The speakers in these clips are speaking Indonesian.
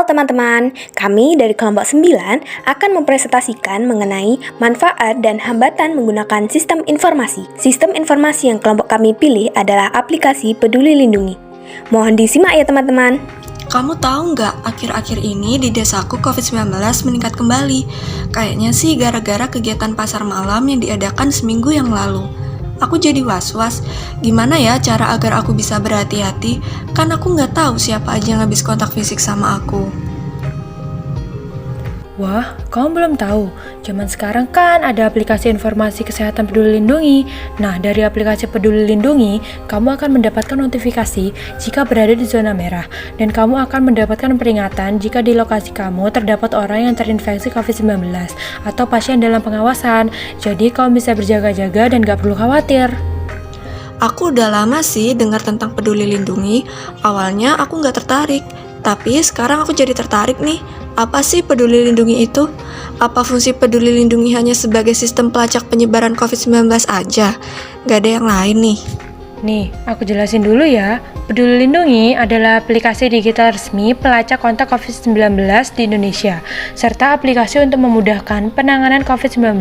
Halo teman-teman, kami dari kelompok 9 akan mempresentasikan mengenai manfaat dan hambatan menggunakan sistem informasi. Sistem informasi yang kelompok kami pilih adalah aplikasi Peduli Lindungi. Mohon disimak ya teman-teman. Kamu tahu nggak, akhir-akhir ini di desaku COVID-19 meningkat kembali. Kayaknya sih gara-gara kegiatan pasar malam yang diadakan seminggu yang lalu. Aku jadi was-was, gimana ya cara agar aku bisa berhati-hati? Kan aku nggak tahu siapa aja yang habis kontak fisik sama aku. Wah, kamu belum tahu. Zaman sekarang kan ada aplikasi informasi kesehatan Peduli Lindungi. Nah, dari aplikasi Peduli Lindungi, kamu akan mendapatkan notifikasi jika berada di zona merah. Dan kamu akan mendapatkan peringatan jika di lokasi kamu terdapat orang yang terinfeksi COVID-19 atau pasien dalam pengawasan. Jadi, kamu bisa berjaga-jaga dan gak perlu khawatir. Aku udah lama sih dengar tentang Peduli Lindungi. Awalnya aku nggak tertarik, tapi sekarang aku jadi tertarik nih. Apa sih Peduli Lindungi itu? Apa fungsi Peduli Lindungi hanya sebagai sistem pelacak penyebaran COVID-19 aja? Gak ada yang lain nih. Nih, aku jelasin dulu ya. Peduli Lindungi adalah aplikasi digital resmi pelacak kontak COVID-19 di Indonesia, serta aplikasi untuk memudahkan penanganan COVID-19.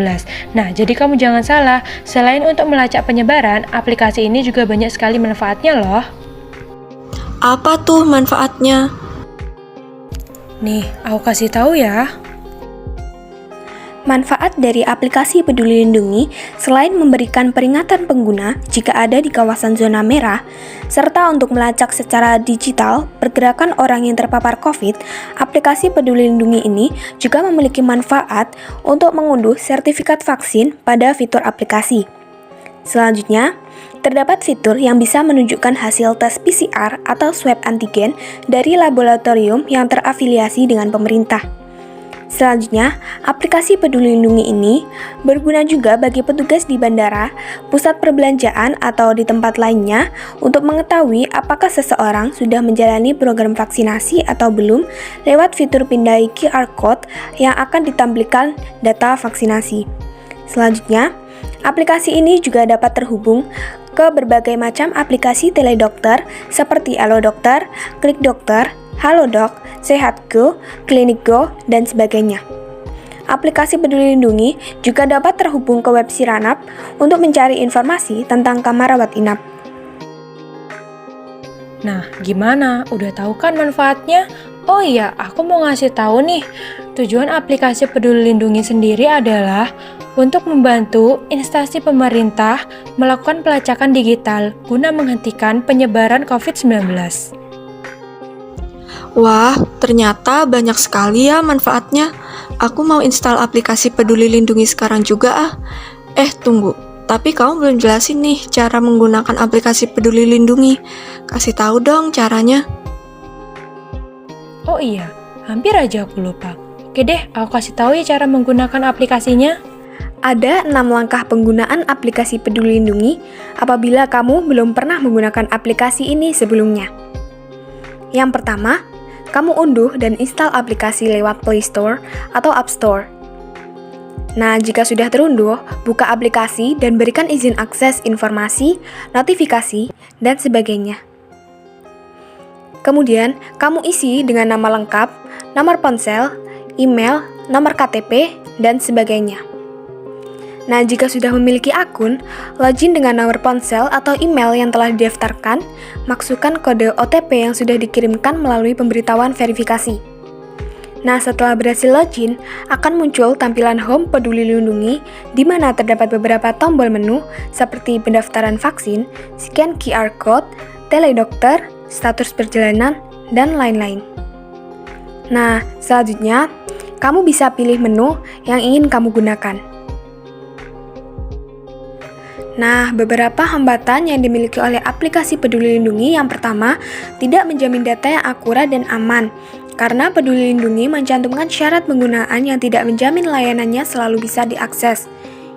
Nah, jadi kamu jangan salah, selain untuk melacak penyebaran, aplikasi ini juga banyak sekali manfaatnya loh. Apa tuh manfaatnya? Nih, aku kasih tahu ya. Manfaat dari aplikasi Peduli Lindungi selain memberikan peringatan pengguna jika ada di kawasan zona merah, serta untuk melacak secara digital pergerakan orang yang terpapar COVID, aplikasi Peduli Lindungi ini juga memiliki manfaat untuk mengunduh sertifikat vaksin pada fitur aplikasi. Selanjutnya, terdapat fitur yang bisa menunjukkan hasil tes PCR atau swab antigen dari laboratorium yang terafiliasi dengan pemerintah. Selanjutnya, aplikasi Peduli Lindungi ini berguna juga bagi petugas di bandara, pusat perbelanjaan, atau di tempat lainnya untuk mengetahui apakah seseorang sudah menjalani program vaksinasi atau belum lewat fitur pindai QR Code yang akan ditampilkan data vaksinasi. Selanjutnya, aplikasi ini juga dapat terhubung ke berbagai macam aplikasi teledokter seperti Halo Dokter, Klik Dokter, Halodoc, Sehatgo, Klinik Go, dan sebagainya. Aplikasi Peduli Lindungi juga dapat terhubung ke web Siranap untuk mencari informasi tentang kamar rawat inap. Nah, gimana? Udah tahu kan manfaatnya? Oh iya, aku mau ngasih tahu nih. Tujuan aplikasi Peduli Lindungi sendiri adalah untuk membantu instansi pemerintah melakukan pelacakan digital guna menghentikan penyebaran COVID-19. Wah, ternyata banyak sekali ya manfaatnya. Aku mau install aplikasi Peduli Lindungi sekarang juga ah. Tunggu. Tapi kamu belum jelasin nih cara menggunakan aplikasi Peduli Lindungi. Kasih tahu dong caranya. Oh iya, hampir aja aku lupa. Oke deh, aku kasih tahu ya cara menggunakan aplikasinya. Ada 6 langkah penggunaan aplikasi Peduli Lindungi apabila kamu belum pernah menggunakan aplikasi ini sebelumnya. Yang pertama, kamu unduh dan install aplikasi lewat Play Store atau App Store. Nah, jika sudah terunduh, buka aplikasi dan berikan izin akses informasi, notifikasi, dan sebagainya. Kemudian, kamu isi dengan nama lengkap, nomor ponsel, email, nomor KTP, dan sebagainya. Nah, jika sudah memiliki akun, login dengan nomor ponsel atau email yang telah didaftarkan, masukkan kode OTP yang sudah dikirimkan melalui pemberitahuan verifikasi. Nah, setelah berhasil login, akan muncul tampilan home Peduli Lindungi di mana terdapat beberapa tombol menu seperti pendaftaran vaksin, scan QR Code, teledokter, status perjalanan, dan lain-lain. Nah, selanjutnya, kamu bisa pilih menu yang ingin kamu gunakan. Nah, beberapa hambatan yang dimiliki oleh aplikasi Peduli Lindungi yang pertama, tidak menjamin data yang akurat dan aman. Karena Peduli Lindungi mencantumkan syarat penggunaan yang tidak menjamin layanannya selalu bisa diakses.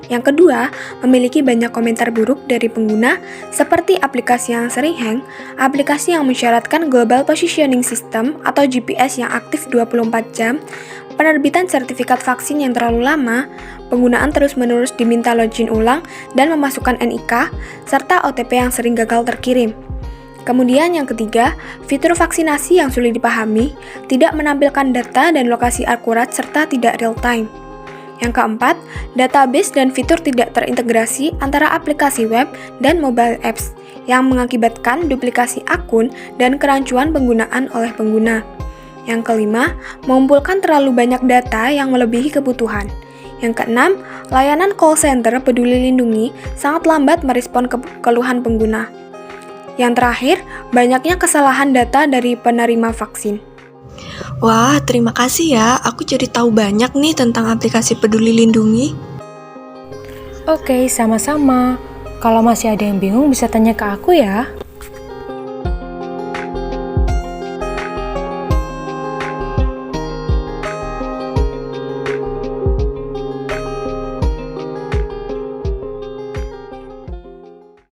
Yang kedua, memiliki banyak komentar buruk dari pengguna, seperti aplikasi yang sering hang, aplikasi yang mensyaratkan Global Positioning System atau GPS yang aktif 24 jam, penerbitan sertifikat vaksin yang terlalu lama, penggunaan terus-menerus diminta login ulang dan memasukkan NIK, serta OTP yang sering gagal terkirim. Kemudian yang ketiga, fitur vaksinasi yang sulit dipahami, tidak menampilkan data dan lokasi akurat serta tidak real time. Yang keempat, database dan fitur tidak terintegrasi antara aplikasi web dan mobile apps yang mengakibatkan duplikasi akun dan kerancuan penggunaan oleh pengguna. Yang kelima, mengumpulkan terlalu banyak data yang melebihi kebutuhan. Yang keenam, layanan call center Peduli Lindungi sangat lambat merespon keluhan pengguna. Yang terakhir, banyaknya kesalahan data dari penerima vaksin. Wah, terima kasih ya. Aku jadi tahu banyak nih tentang aplikasi Peduli Lindungi. Oke, sama-sama. Kalau masih ada yang bingung bisa tanya ke aku ya.